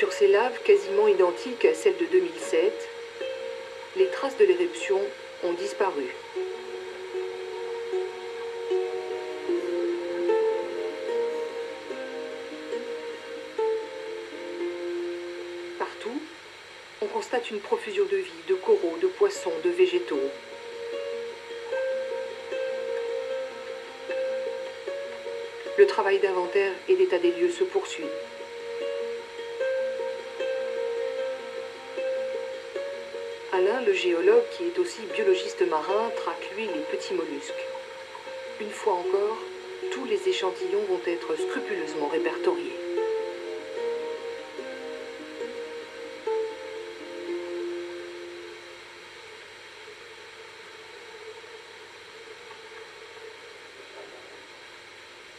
Sur ces laves quasiment identiques à celles de 2007, les traces de l'éruption ont disparu. Partout, on constate une profusion de vie, de coraux, de poissons, de végétaux. Le travail d'inventaire et d'état des lieux se poursuit. Alain, le géologue, qui est aussi biologiste marin, traque lui les petits mollusques. Une fois encore, tous les échantillons vont être scrupuleusement répertoriés.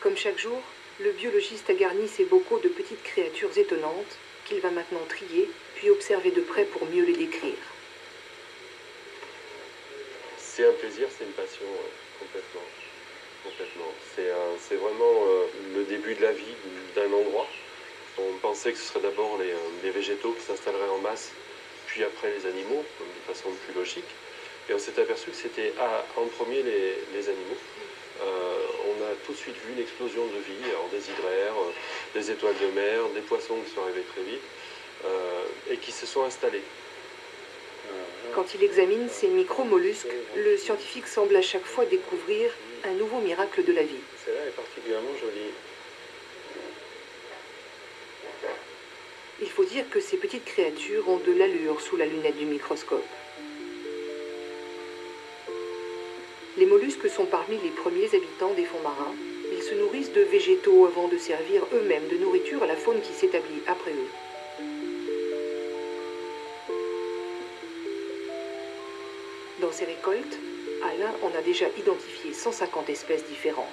Comme chaque jour, le biologiste a garni ses bocaux de petites créatures étonnantes qu'il va maintenant trier, puis observer de près pour mieux les décrire. C'est un plaisir, c'est une passion, complètement. C'est vraiment le début de la vie d'un endroit. On pensait que ce serait d'abord les végétaux qui s'installeraient en masse, puis après les animaux, de façon plus logique. Et on s'est aperçu que c'était en premier les animaux. On a tout de suite vu une explosion de vie, alors des hydraires, des étoiles de mer, des poissons qui sont arrivés très vite et qui se sont installés. Quand il examine ces micro-mollusques, le scientifique semble à chaque fois découvrir un nouveau miracle de la vie. Celle-là est particulièrement jolie. Il faut dire que ces petites créatures ont de l'allure sous la lunette du microscope. Les mollusques sont parmi les premiers habitants des fonds marins. Ils se nourrissent de végétaux avant de servir eux-mêmes de nourriture à la faune qui s'établit après eux. Dans ces récoltes, Alain en a déjà identifié 150 espèces différentes.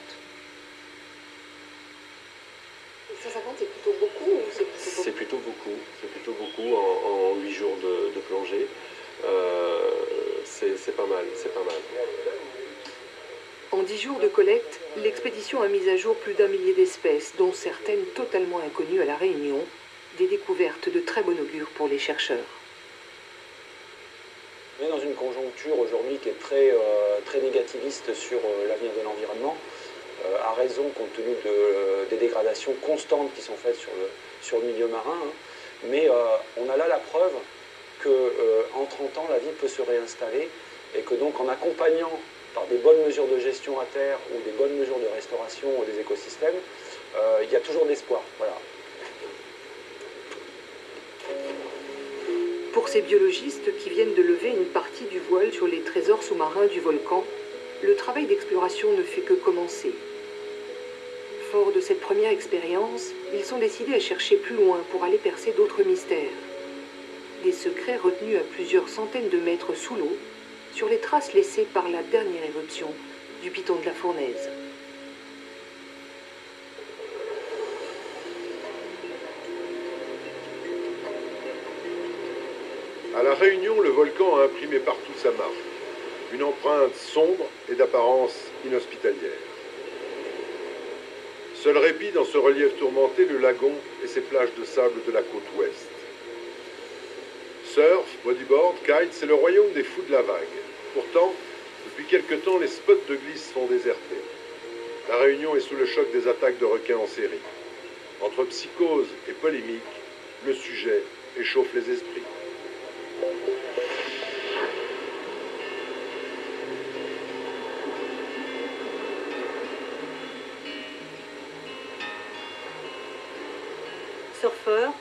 150, c'est plutôt beaucoup ou c'est plutôt beaucoup? C'est plutôt beaucoup en 8 jours de plongée. C'est pas mal. En 10 jours de collecte, l'expédition a mis à jour plus d'1 millier d'espèces, dont certaines totalement inconnues à La Réunion, des découvertes de très bon augure pour les chercheurs. On est dans une conjoncture aujourd'hui qui est très négativiste sur l'avenir de l'environnement, à raison compte tenu des dégradations constantes qui sont faites sur le milieu marin. Mais on a là la preuve qu'en 30 ans, la vie peut se réinstaller et que donc en accompagnant par des bonnes mesures de gestion à terre ou des bonnes mesures de restauration des écosystèmes, il y a toujours d'espoir. Voilà. Pour ces biologistes qui viennent de lever une partie du voile sur les trésors sous-marins du volcan, le travail d'exploration ne fait que commencer. Forts de cette première expérience, ils sont décidés à chercher plus loin pour aller percer d'autres mystères. Des secrets retenus à plusieurs centaines de mètres sous l'eau, sur les traces laissées par la dernière éruption du piton de la Fournaise. À La Réunion, le volcan a imprimé partout sa marque, une empreinte sombre et d'apparence inhospitalière. Seul répit dans ce relief tourmenté, le lagon et ses plages de sable de la côte ouest. Surf, bodyboard, kite, c'est le royaume des fous de la vague. Pourtant, depuis quelque temps, les spots de glisse sont désertés. La Réunion est sous le choc des attaques de requins en série. Entre psychose et polémique, le sujet échauffe les esprits. Surfeur,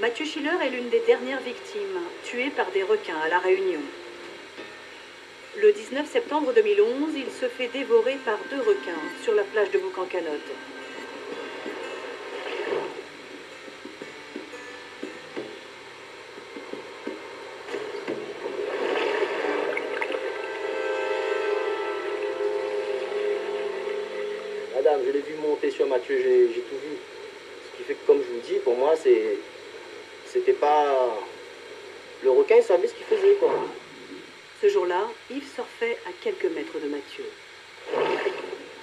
Mathieu Schiller est l'une des dernières victimes tuées par des requins à La Réunion. Le 19 septembre 2011, il se fait dévorer par 2 requins sur la plage de Boucancanotte. Madame, je l'ai vu monter sur Mathieu, j'ai tout vu. Ce qui fait que, comme je vous dis, pour moi, c'était pas... Le requin, il savait ce qu'il faisait, quoi. Ce jour-là, Yves surfait à quelques mètres de Mathieu.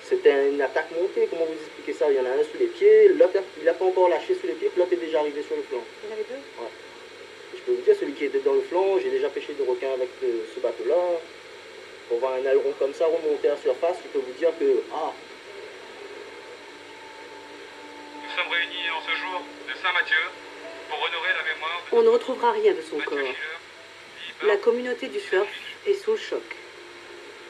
C'est c'était une attaque montée, comment vous expliquez ça? Il y en a un sous les pieds, l'autre il n'a pas encore lâché sous les pieds, puis l'autre est déjà arrivé sur le flanc. Il y en avait deux? Ouais. Je peux vous dire, celui qui était dans le flanc, j'ai déjà pêché des requins avec ce bateau-là. Pour voir un aileron comme ça remonter à la surface, je peux vous dire que... Ah, Nous sommes réunis en ce jour de Saint-Mathieu pour honorer la mémoire de On ne retrouvera rien de son Mathieu corps. Schiller, dit La Bart. communauté du surf est sous le choc.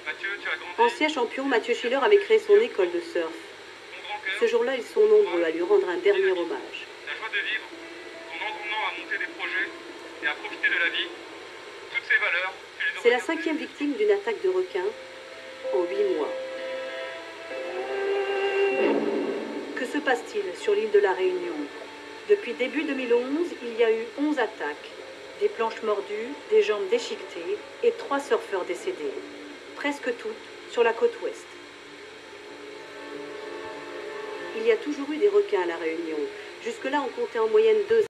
Mathieu, tu as grandi. Ancien champion, Mathieu Schiller avait créé son école de surf. Ton grand cœur, Ce jour-là, ils sont nombreux à lui rendre un dernier hommage. la joie de vivre, ton engouement à monter des projets et à profiter de la vie, toutes ces valeurs, tu les C'est la aurais 5e victime d'une attaque de requin en 8 mois. Que se passe-t-il sur l'île de la Réunion? Depuis début 2011, il y a eu 11 attaques, des planches mordues, des jambes déchiquetées et 3 surfeurs décédés, presque toutes sur la côte ouest. Il y a toujours eu des requins à la Réunion. Jusque-là, on comptait en moyenne 2